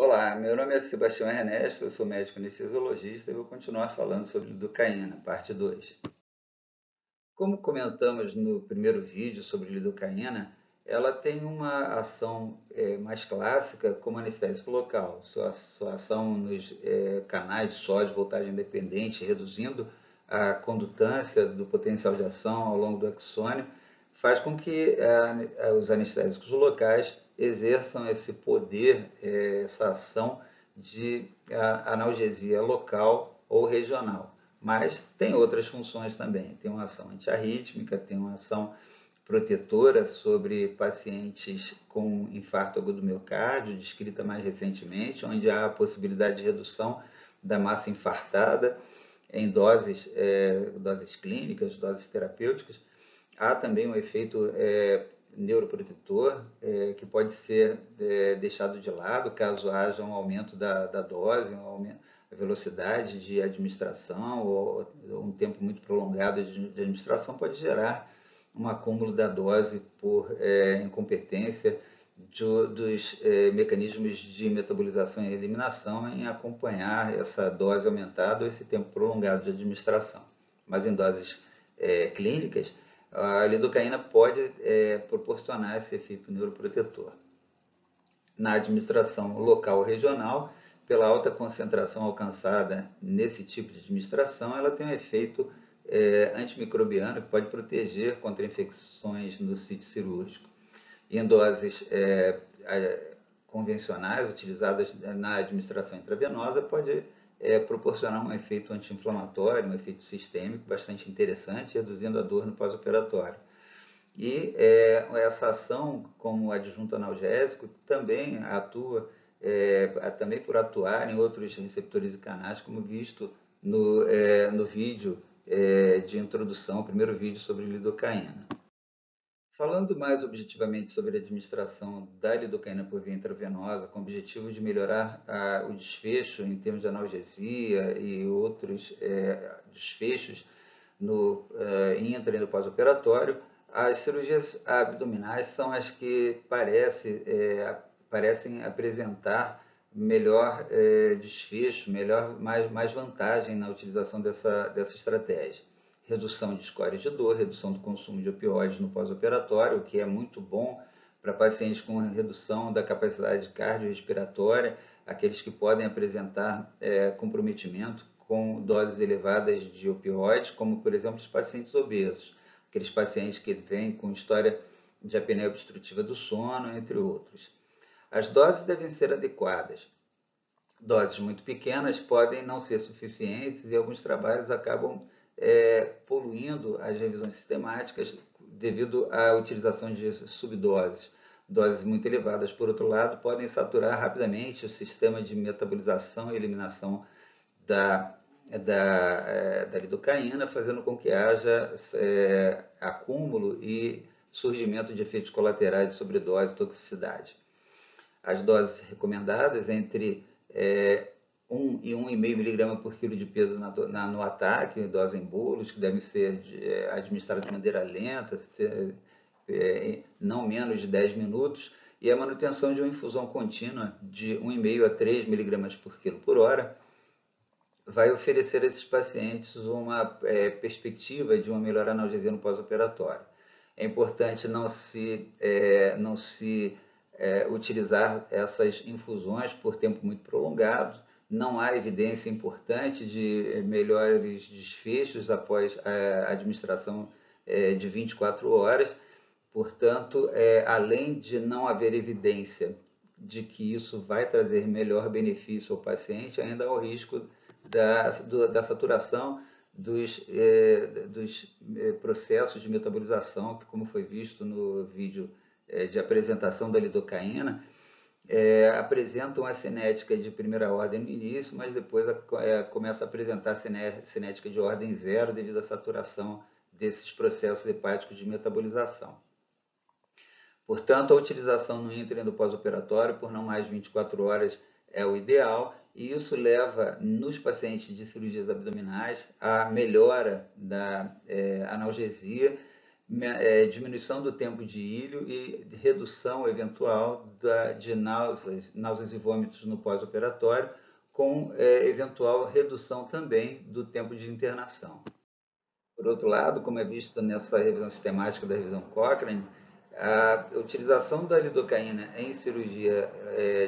Olá, meu nome é Sebastião Ernesto, eu sou médico anestesiologista e vou continuar falando sobre lidocaína, parte 2. Como comentamos no primeiro vídeo sobre lidocaína, ela tem uma ação mais clássica como anestésico local. Sua ação nos canais de sódio voltagem dependente, reduzindo a condutância do potencial de ação ao longo do axônio, faz com que os anestésicos locais exerçam esse poder, essa ação de analgesia local ou regional. Mas tem outras funções também. Tem uma ação antiarrítmica, tem uma ação protetora sobre pacientes com infarto agudo do miocárdio, descrita mais recentemente, onde há a possibilidade de redução da massa infartada em doses clínicas, doses terapêuticas. Há também um efeito neuroprotetor que pode ser deixado de lado caso haja um aumento da dose, a velocidade de administração ou um tempo muito prolongado de administração pode gerar um acúmulo da dose por incompetência dos mecanismos de metabolização e eliminação em acompanhar essa dose aumentada ou esse tempo prolongado de administração. Mas em doses clínicas, a lidocaína pode proporcionar esse efeito neuroprotetor. Na administração local ou regional, pela alta concentração alcançada nesse tipo de administração, ela tem um efeito antimicrobiano que pode proteger contra infecções no sítio cirúrgico. Em doses convencionais, utilizadas na administração intravenosa, pode proporcionar um efeito anti-inflamatório, um efeito sistêmico bastante interessante, reduzindo a dor no pós-operatório. E essa ação, como adjunto analgésico, também atua, também por atuar em outros receptores e canais, como visto no vídeo de introdução, o primeiro vídeo sobre lidocaína. Falando mais objetivamente sobre a administração da lidocaína por via intravenosa, com o objetivo de melhorar o desfecho em termos de analgesia e outros desfechos no intra e no pós-operatório, as cirurgias abdominais são as que parecem apresentar melhor desfecho, mais vantagem na utilização dessa estratégia. Redução de scores de dor, redução do consumo de opioides no pós-operatório, o que é muito bom para pacientes com redução da capacidade cardiorrespiratória, aqueles que podem apresentar comprometimento com doses elevadas de opioides, como por exemplo os pacientes obesos, aqueles pacientes que vêm com história de apneia obstrutiva do sono, entre outros. As doses devem ser adequadas. Doses muito pequenas podem não ser suficientes e alguns trabalhos acabam poluindo as revisões sistemáticas devido à utilização de subdoses. Doses muito elevadas, por outro lado, podem saturar rapidamente o sistema de metabolização e eliminação da lidocaína, fazendo com que haja acúmulo e surgimento de efeitos colaterais de sobredose e toxicidade. As doses recomendadas entre 1 e 1,5 mg por quilo de peso no ataque, dose em bolos, que devem ser administradas de maneira lenta, não menos de 10 minutos, e a manutenção de uma infusão contínua de 1,5 a 3 mg por quilo por hora, vai oferecer a esses pacientes uma perspectiva de uma melhor analgesia no pós-operatório. É importante não se utilizar essas infusões por tempo muito prolongado. Não há evidência importante de melhores desfechos após a administração de 24 horas. Portanto, além de não haver evidência de que isso vai trazer melhor benefício ao paciente, ainda há o risco da saturação dos processos de metabolização, que, como foi visto no vídeo de apresentação da lidocaína, apresentam a cinética de primeira ordem no início, mas depois começa a apresentar cinética de ordem zero devido à saturação desses processos hepáticos de metabolização. Portanto, a utilização no intra e no pós-operatório por não mais de 24 horas é o ideal, e isso leva, nos pacientes de cirurgias abdominais, à melhora da analgesia, diminuição do tempo de ilho e redução eventual de náuseas e vômitos no pós-operatório, com eventual redução também do tempo de internação. Por outro lado, como é visto nessa revisão sistemática da revisão Cochrane, a utilização da lidocaína em cirurgia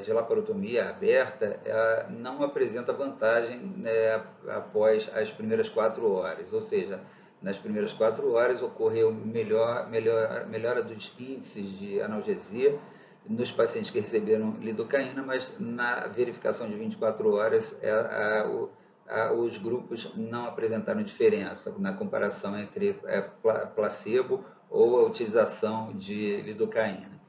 de laparotomia aberta não apresenta vantagem após as primeiras 4 horas, ou seja, nas primeiras 4 horas ocorreu melhora dos índices de analgesia nos pacientes que receberam lidocaína, mas na verificação de 24 horas os grupos não apresentaram diferença na comparação entre placebo ou a utilização de lidocaína.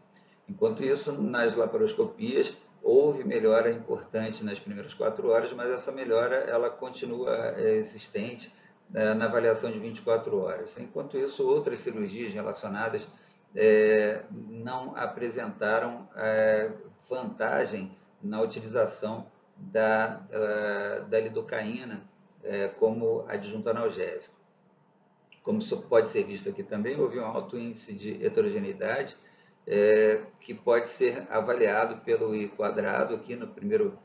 Enquanto isso, nas laparoscopias, houve melhora importante nas primeiras 4 horas, mas essa melhora ela continua existente na avaliação de 24 horas. Enquanto isso, outras cirurgias relacionadas não apresentaram vantagem na utilização da lidocaína como adjunto analgésico. Como isso pode ser visto aqui também, houve um alto índice de heterogeneidade que pode ser avaliado pelo I quadrado aqui no primeiro,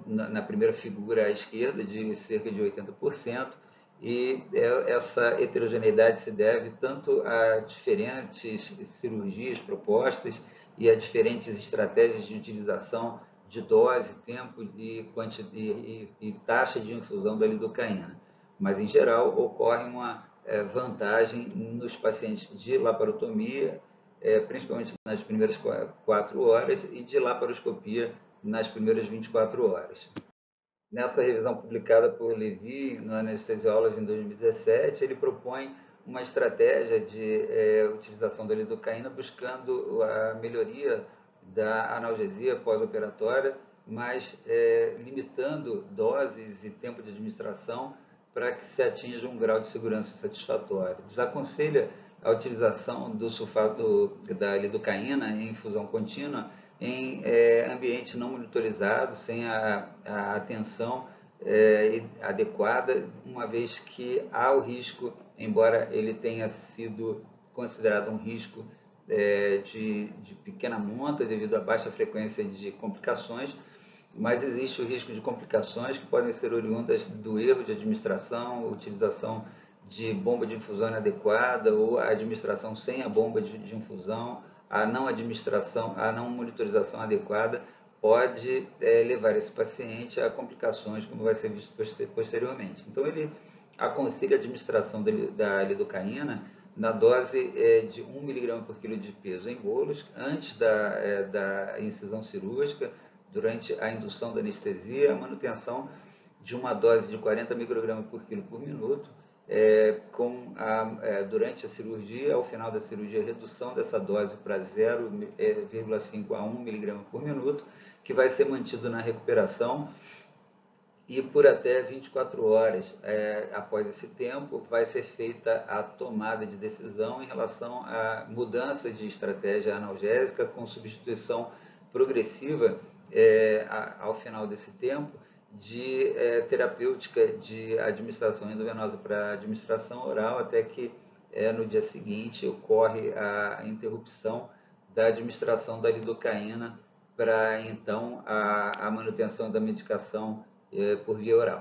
na primeira figura à esquerda, de cerca de 80%, e essa heterogeneidade se deve tanto a diferentes cirurgias propostas e a diferentes estratégias de utilização de dose, tempo e taxa de infusão da lidocaína. Mas, em geral, ocorre uma vantagem nos pacientes de laparotomia, principalmente nas primeiras 4 horas, e de laparoscopia nas primeiras 24 horas. Nessa revisão publicada por Levy no Anesthesiology em 2017, ele propõe uma estratégia de utilização da lidocaína buscando a melhoria da analgesia pós-operatória, mas limitando doses e tempo de administração para que se atinja um grau de segurança satisfatório. Desaconselha a utilização do sulfato da lidocaína em infusão contínua em ambiente não monitorizado, sem a atenção adequada, uma vez que há o risco, embora ele tenha sido considerado um risco de pequena monta devido à baixa frequência de complicações, mas existe o risco de complicações que podem ser oriundas do erro de administração, utilização de bomba de infusão inadequada ou a administração sem a bomba de infusão, a não monitorização adequada pode levar esse paciente a complicações, como vai ser visto posteriormente. Então, ele aconselha a administração da lidocaína na dose de 1 mg por quilo de peso em bolos, antes da incisão cirúrgica, durante a indução da anestesia, a manutenção de uma dose de 40 microgramas por quilo por minuto, durante a cirurgia, ao final da cirurgia, a redução dessa dose para 0,5 a 1 miligrama por minuto, que vai ser mantido na recuperação e por até 24 horas. Após esse tempo, vai ser feita a tomada de decisão em relação à mudança de estratégia analgésica com substituição progressiva ao final desse tempo de terapêutica de administração endovenosa para administração oral, até que no dia seguinte ocorre a interrupção da administração da lidocaína para então a manutenção da medicação por via oral.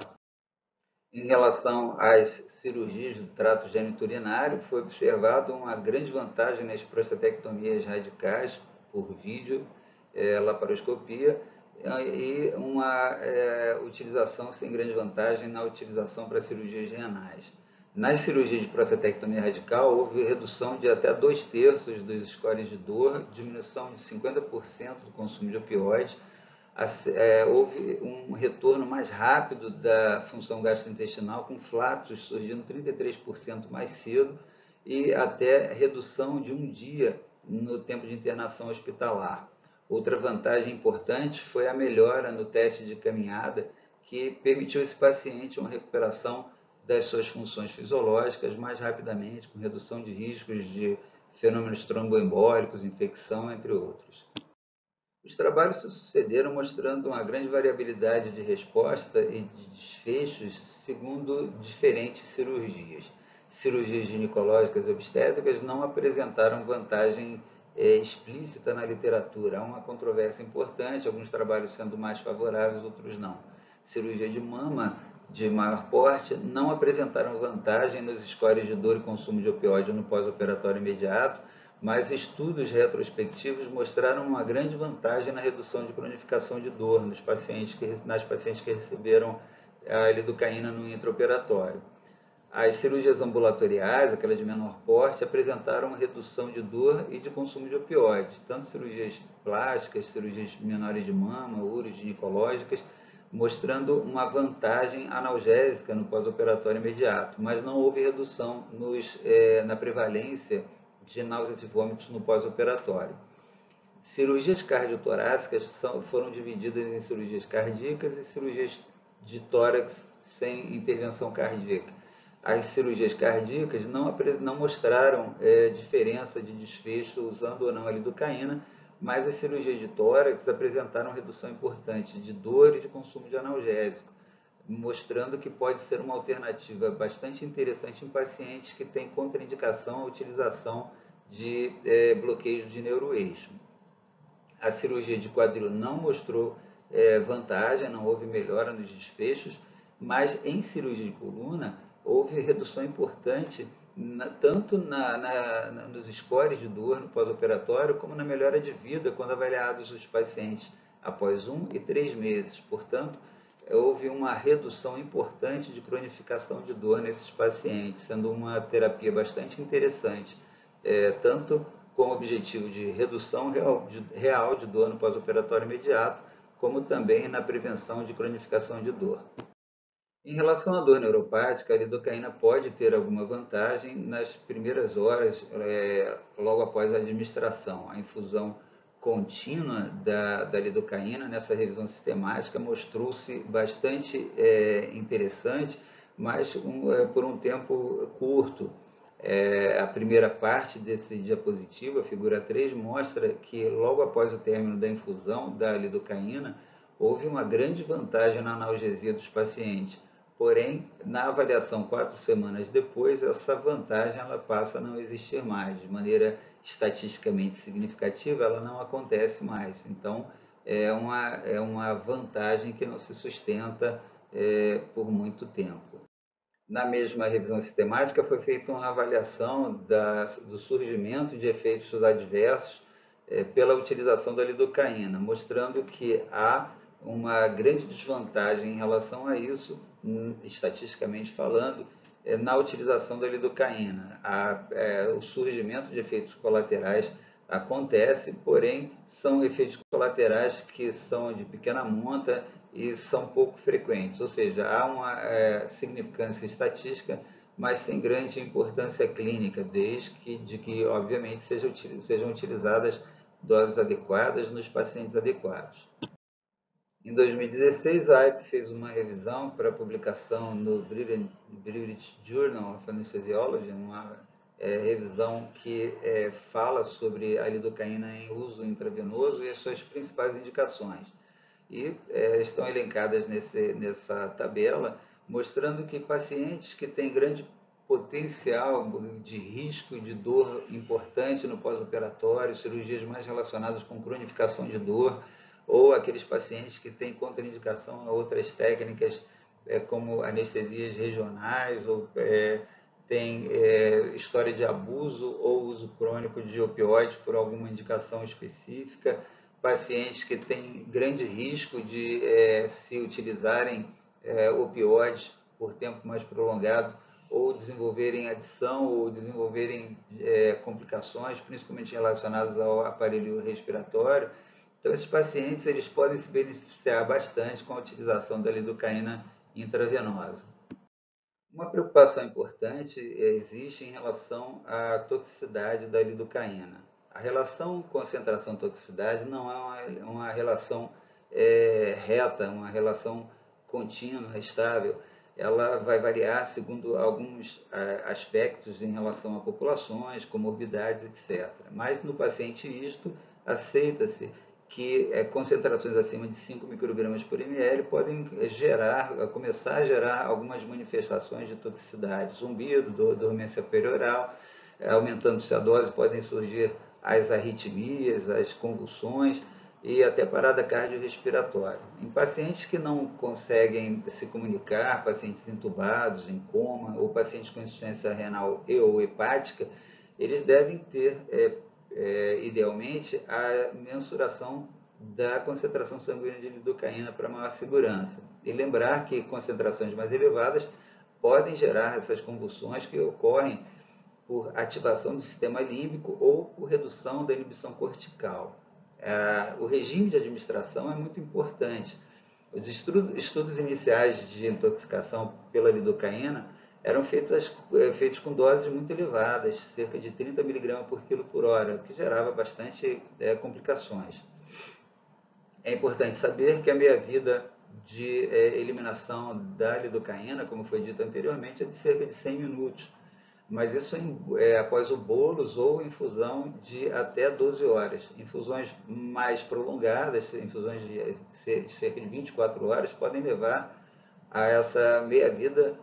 Em relação às cirurgias do trato geniturinário, foi observado uma grande vantagem nas prostatectomias radicais por vídeo, laparoscopia, e uma utilização sem grande vantagem na utilização para cirurgias renais. Nas cirurgias de prostatectomia radical, houve redução de até 2/3 dos scores de dor, diminuição de 50% do consumo de opioides, houve um retorno mais rápido da função gastrointestinal, com flatos surgindo 33% mais cedo, e até redução de 1 dia no tempo de internação hospitalar. Outra vantagem importante foi a melhora no teste de caminhada, que permitiu a esse paciente uma recuperação das suas funções fisiológicas mais rapidamente, com redução de riscos de fenômenos tromboembólicos, infecção, entre outros. Os trabalhos se sucederam mostrando uma grande variabilidade de resposta e de desfechos segundo diferentes cirurgias. cirurgias ginecológicas e obstétricas não apresentaram vantagem explícita na literatura. Há uma controvérsia importante, alguns trabalhos sendo mais favoráveis, outros não. Cirurgia de mama de maior porte não apresentaram vantagem nos scores de dor e consumo de opioide no pós-operatório imediato, mas estudos retrospectivos mostraram uma grande vantagem na redução de cronificação de dor nas pacientes que receberam a lidocaína no intraoperatório. As cirurgias ambulatoriais, aquelas de menor porte, apresentaram redução de dor e de consumo de opioides, tanto cirurgias plásticas, cirurgias menores de mama, uroginecológicas, mostrando uma vantagem analgésica no pós-operatório imediato, mas não houve redução na prevalência de náuseas e vômitos no pós-operatório. Cirurgias cardiotorácicas foram divididas em cirurgias cardíacas e cirurgias de tórax sem intervenção cardíaca. As cirurgias cardíacas não mostraram diferença de desfecho usando ou não a lidocaína, mas as cirurgias de tórax apresentaram redução importante de dor e de consumo de analgésico, mostrando que pode ser uma alternativa bastante interessante em pacientes que têm contraindicação à utilização de bloqueios de neuroeixo. A cirurgia de quadril não mostrou vantagem, não houve melhora nos desfechos, mas em cirurgia de coluna houve redução importante tanto nos scores de dor no pós-operatório, como na melhora de vida quando avaliados os pacientes após 1 e 3 meses. Portanto, houve uma redução importante de cronificação de dor nesses pacientes, sendo uma terapia bastante interessante, tanto com o objetivo de redução real de dor no pós-operatório imediato, como também na prevenção de cronificação de dor. Em relação à dor neuropática, a lidocaína pode ter alguma vantagem nas primeiras horas, logo após a administração. A infusão contínua da lidocaína nessa revisão sistemática mostrou-se bastante interessante, mas por um tempo curto. A primeira parte desse diapositivo, a figura 3, mostra que logo após o término da infusão da lidocaína, houve uma grande vantagem na analgesia dos pacientes. Porém, na avaliação 4 semanas depois, essa vantagem ela passa a não existir mais. De maneira estatisticamente significativa, ela não acontece mais. Então, é uma vantagem que não se sustenta por muito tempo. Na mesma revisão sistemática, foi feita uma avaliação do surgimento de efeitos adversos pela utilização da lidocaína, mostrando que há uma grande desvantagem em relação a isso, estatisticamente falando, na utilização da lidocaína. O surgimento de efeitos colaterais acontece, porém, são efeitos colaterais que são de pequena monta e são pouco frequentes, ou seja, há uma significância estatística, mas sem grande importância clínica, desde que obviamente, sejam utilizadas doses adequadas nos pacientes adequados. Em 2016, a AIP fez uma revisão para publicação no British Journal of Anesthesiology, uma revisão que fala sobre a lidocaína em uso intravenoso e as suas principais indicações. E estão elencadas nessa tabela, mostrando que pacientes que têm grande potencial de risco de dor importante no pós-operatório, cirurgias mais relacionadas com cronificação de dor, ou aqueles pacientes que têm contraindicação a outras técnicas, como anestesias regionais, ou têm história de abuso ou uso crônico de opioides por alguma indicação específica, pacientes que têm grande risco de se utilizarem opioides por tempo mais prolongado, ou desenvolverem adição, ou desenvolverem complicações, principalmente relacionadas ao aparelho respiratório. Então, esses pacientes eles podem se beneficiar bastante com a utilização da lidocaína intravenosa. Uma preocupação importante existe em relação à toxicidade da lidocaína. A relação concentração-toxicidade não é uma relação reta, uma relação contínua, estável. Ela vai variar segundo alguns aspectos em relação a populações, comorbidades, etc. Mas no paciente isto, aceita-se que concentrações acima de 5 microgramas por ml podem começar a gerar algumas manifestações de toxicidade, zumbido, dormência perioral, aumentando-se a dose podem surgir as arritmias, as convulsões e até parada cardiorrespiratória. Em pacientes que não conseguem se comunicar, pacientes entubados, em coma, ou pacientes com insuficiência renal e ou hepática, eles devem ter, idealmente, a mensuração da concentração sanguínea de lidocaína para maior segurança. E lembrar que concentrações mais elevadas podem gerar essas convulsões que ocorrem por ativação do sistema límbico ou por redução da inibição cortical. O regime de administração é muito importante. Os estudos iniciais de intoxicação pela lidocaína eram feitos com doses muito elevadas, cerca de 30 mg por quilo por hora, o que gerava bastante complicações. É importante saber que a meia-vida de eliminação da lidocaína, como foi dito anteriormente, é de cerca de 100 minutos. Mas isso após o bolus ou infusão de até 12 horas. Infusões mais prolongadas, infusões de cerca de 24 horas, podem levar a essa meia-vida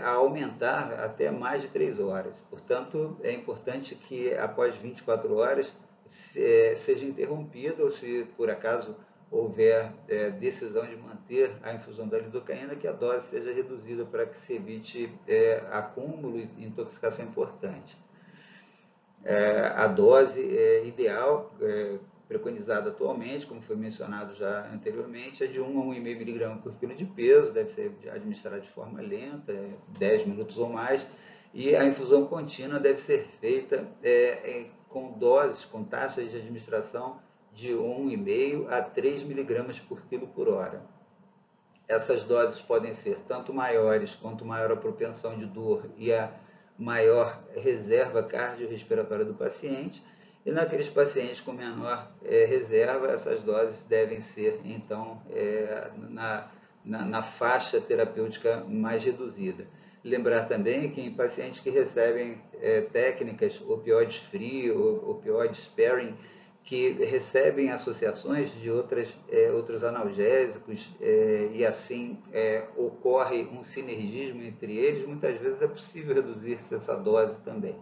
a aumentar até mais de 3 horas. Portanto, é importante que após 24 horas seja interrompido, ou se por acaso houver decisão de manter a infusão da lidocaína, que a dose seja reduzida para que se evite acúmulo e intoxicação importante. A dose ideal, preconizada atualmente, como foi mencionado já anteriormente, é de 1 a 1,5 mg por quilo de peso, deve ser administrada de forma lenta, 10 minutos ou mais, e a infusão contínua deve ser feita com doses, com taxas de administração de 1,5 a 3 mg por quilo por hora. Essas doses podem ser tanto maiores quanto maior a propensão de dor e a maior reserva cardiorrespiratória do paciente, e naqueles pacientes com menor reserva, essas doses devem ser, então, na faixa terapêutica mais reduzida. Lembrar também que em pacientes que recebem técnicas opioides free ou opioides sparing, que recebem associações de outros analgésicos e assim ocorre um sinergismo entre eles, muitas vezes é possível reduzir essa dose também.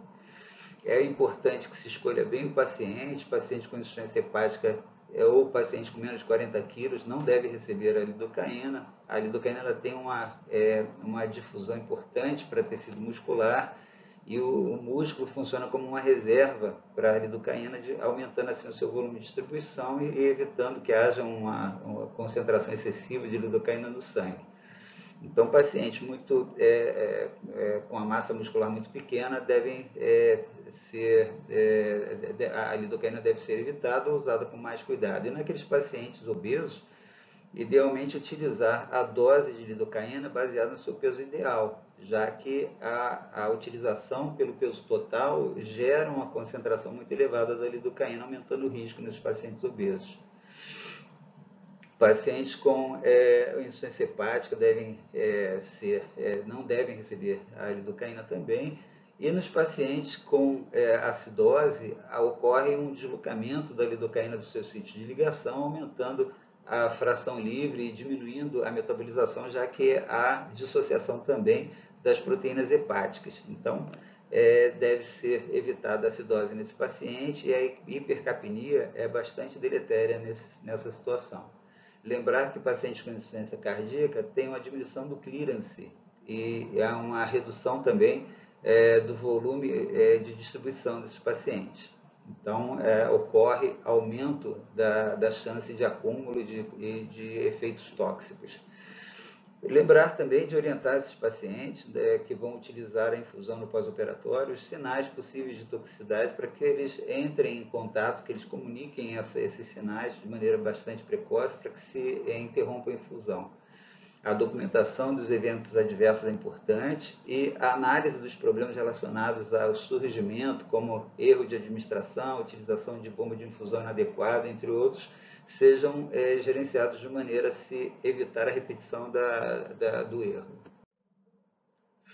É importante que se escolha bem o paciente com insuficiência hepática ou paciente com menos de 40 quilos não deve receber a lidocaína. A lidocaína ela tem uma difusão importante para tecido muscular e o músculo funciona como uma reserva para a lidocaína, aumentando assim o seu volume de distribuição e evitando que haja uma concentração excessiva de lidocaína no sangue. Então, pacientes com a massa muscular muito pequena a lidocaína deve ser evitada ou usada com mais cuidado. E naqueles pacientes obesos, idealmente utilizar a dose de lidocaína baseada no seu peso ideal, já que a utilização pelo peso total gera uma concentração muito elevada da lidocaína, aumentando o risco nos pacientes obesos. Pacientes com insuficiência hepática não devem receber a lidocaína também. E nos pacientes com acidose, ocorre um deslocamento da lidocaína do seu sítio de ligação, aumentando a fração livre e diminuindo a metabolização, já que há dissociação também das proteínas hepáticas. Então, deve ser evitada a acidose nesse paciente e a hipercapnia é bastante deletéria nessa situação. Lembrar que pacientes com insuficiência cardíaca têm uma diminuição do clearance e há uma redução também do volume de distribuição desses pacientes. Então, ocorre aumento da chance de acúmulo e de efeitos tóxicos. Lembrar também de orientar esses pacientes que vão utilizar a infusão no pós-operatório, os sinais possíveis de toxicidade para que eles entrem em contato, que eles comuniquem esses sinais de maneira bastante precoce para que se interrompa a infusão. A documentação dos eventos adversos é importante e a análise dos problemas relacionados ao surgimento, como erro de administração, utilização de bomba de infusão inadequada, entre outros, sejam gerenciados de maneira a se evitar a repetição do erro.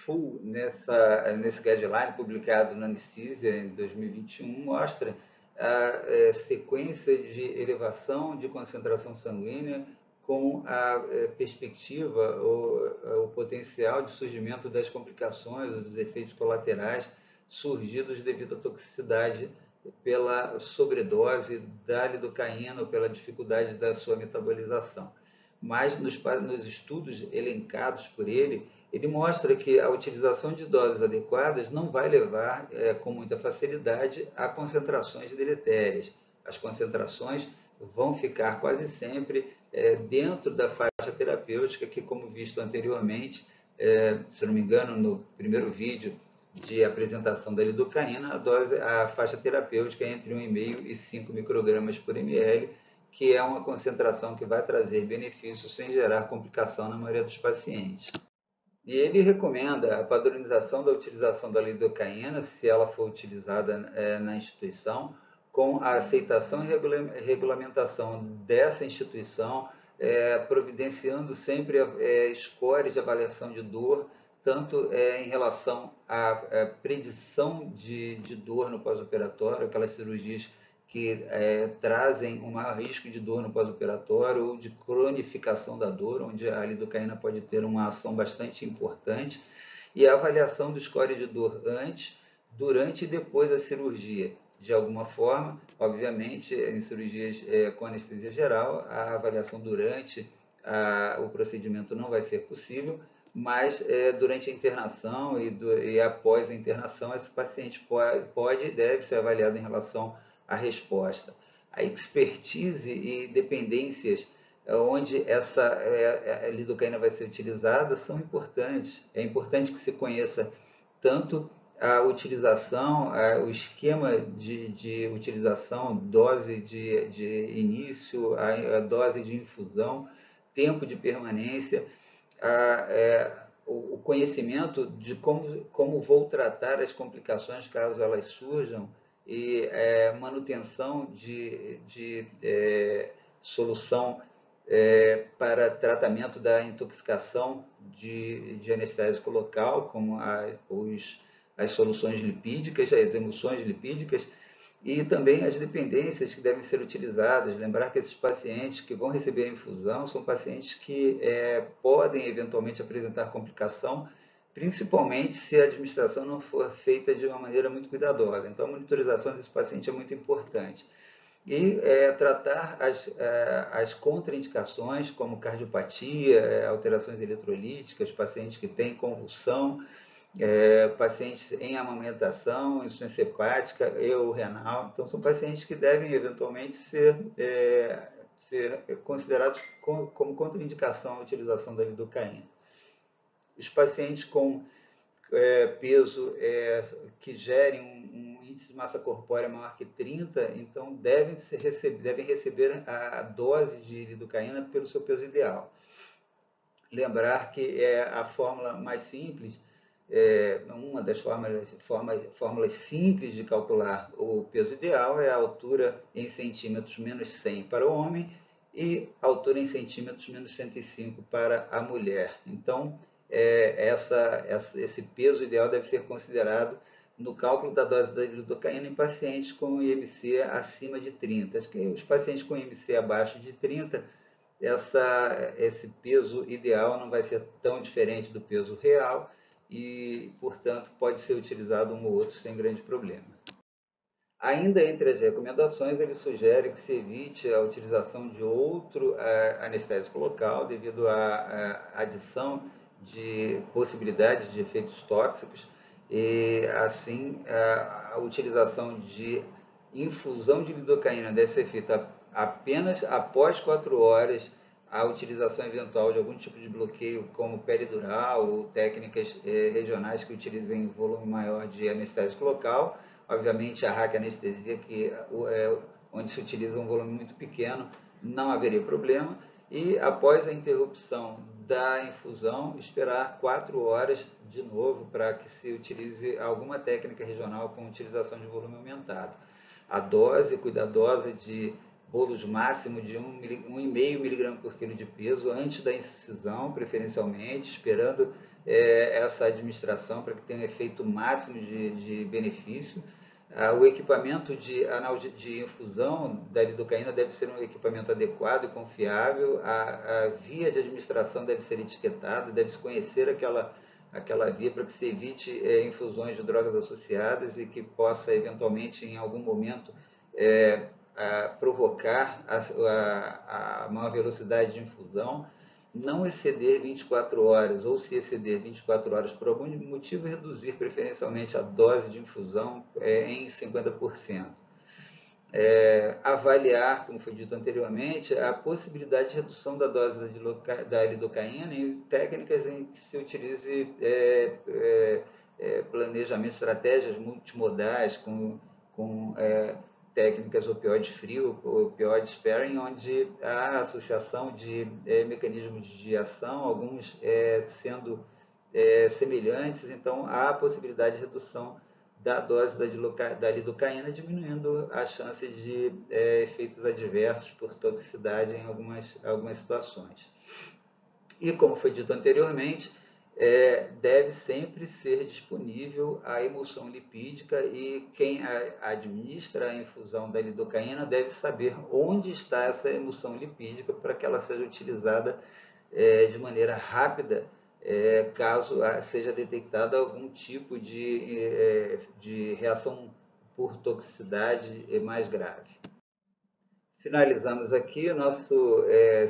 Full, nesse guideline publicado na Anesthesia em 2021, mostra a sequência de elevação de concentração sanguínea com a perspectiva ou o potencial de surgimento das complicações ou dos efeitos colaterais surgidos devido à toxicidade pela sobredose da lidocaína ou pela dificuldade da sua metabolização. Mas nos estudos elencados por ele, ele mostra que a utilização de doses adequadas não vai levar com muita facilidade a concentrações deletérias. As concentrações vão ficar quase sempre dentro da faixa terapêutica, que, como visto anteriormente, se não me engano, no primeiro vídeo de apresentação da lidocaína, a faixa terapêutica é entre 1,5 e 5 microgramas por ml, que é uma concentração que vai trazer benefícios sem gerar complicação na maioria dos pacientes. E ele recomenda a padronização da utilização da lidocaína, se ela for utilizada na instituição, com a aceitação e regulamentação dessa instituição, providenciando sempre scores de avaliação de dor, tanto em relação à predição de dor no pós-operatório, aquelas cirurgias que trazem um maior risco de dor no pós-operatório ou de cronificação da dor, onde a lidocaína pode ter uma ação bastante importante, e a avaliação do score de dor antes, durante e depois da cirurgia. De alguma forma, obviamente, em cirurgias com anestesia geral, a avaliação durante o procedimento não vai ser possível, mas durante a internação e após a internação, esse paciente pode e deve ser avaliado em relação à resposta. A expertise e dependências onde essa lidocaína vai ser utilizada são importantes. É importante que se conheça tanto a utilização, o esquema de utilização, dose de início, a dose de infusão, tempo de permanência, o conhecimento de como vou tratar as complicações caso elas surjam e manutenção de solução para tratamento da intoxicação de anestésico local, como as soluções lipídicas, as emulsões lipídicas, e também as dependências que devem ser utilizadas. Lembrar que esses pacientes que vão receber a infusão são pacientes que podem eventualmente apresentar complicação, principalmente se a administração não for feita de uma maneira muito cuidadosa. Então, a monitorização desse paciente é muito importante. E tratar as contraindicações, como cardiopatia, alterações eletrolíticas, pacientes que têm convulsão, pacientes em amamentação, insuficiência hepática ou renal. Então, são pacientes que devem eventualmente ser considerados como contraindicação à utilização da lidocaína. Os pacientes com peso que gerem um índice de massa corpórea maior que 30, então devem receber a dose de lidocaína pelo seu peso ideal. Lembrar que a fórmula mais simples, uma das fórmulas simples de calcular o peso ideal é a altura em centímetros menos 100 para o homem e a altura em centímetros menos 105 para a mulher. Então, esse peso ideal deve ser considerado no cálculo da dose da lidocaína em pacientes com IMC acima de 30. Acho que os pacientes com IMC abaixo de 30, esse peso ideal não vai ser tão diferente do peso real e, portanto, pode ser utilizado um ou outro sem grande problema. Ainda entre as recomendações, ele sugere que se evite a utilização de outro anestésico local devido à adição de possibilidades de efeitos tóxicos e, assim, a utilização de infusão de lidocaína deve ser feita apenas após 4 horas, a utilização eventual de algum tipo de bloqueio, como peridural ou técnicas regionais que utilizem volume maior de anestésico local. Obviamente, a raquianestesia, onde se utiliza um volume muito pequeno, não haveria problema. E após a interrupção da infusão, esperar 4 horas de novo para que se utilize alguma técnica regional com utilização de volume aumentado. A dose cuidadosa de bolos máximo de 1,5 mg por quilo de peso antes da incisão, preferencialmente, esperando essa administração para que tenha um efeito máximo de benefício. O equipamento de infusão da lidocaína deve ser um equipamento adequado e confiável, a via de administração deve ser etiquetada, deve-se conhecer aquela via para que se evite infusões de drogas associadas e que possa eventualmente em algum momento provocar a maior velocidade de infusão, não exceder 24 horas, ou se exceder 24 horas por algum motivo, reduzir preferencialmente a dose de infusão em 50%. Avaliar, como foi dito anteriormente, a possibilidade de redução da dose da lidocaína em técnicas em que se utilize planejamento, estratégias multimodais com técnicas opioide frio, opioide sparing, onde há associação de mecanismos de ação, alguns sendo semelhantes, então há a possibilidade de redução da dose da lidocaína, diminuindo a chance de efeitos adversos por toxicidade em algumas situações. E como foi dito anteriormente, deve sempre ser disponível a emulsão lipídica e quem administra a infusão da lidocaína deve saber onde está essa emulsão lipídica para que ela seja utilizada de maneira rápida caso seja detectada algum tipo de reação por toxicidade mais grave. Finalizamos aqui o nosso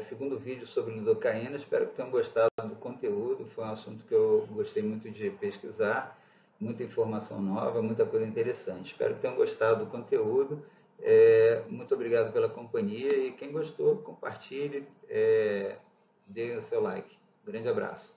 segundo vídeo sobre lidocaína. Espero que tenham gostado do conteúdo. Foi um assunto que eu gostei muito de pesquisar, muita informação nova, muita coisa interessante. Espero que tenham gostado do conteúdo. Muito obrigado pela companhia e quem gostou, compartilhe, dê o seu like. Grande abraço.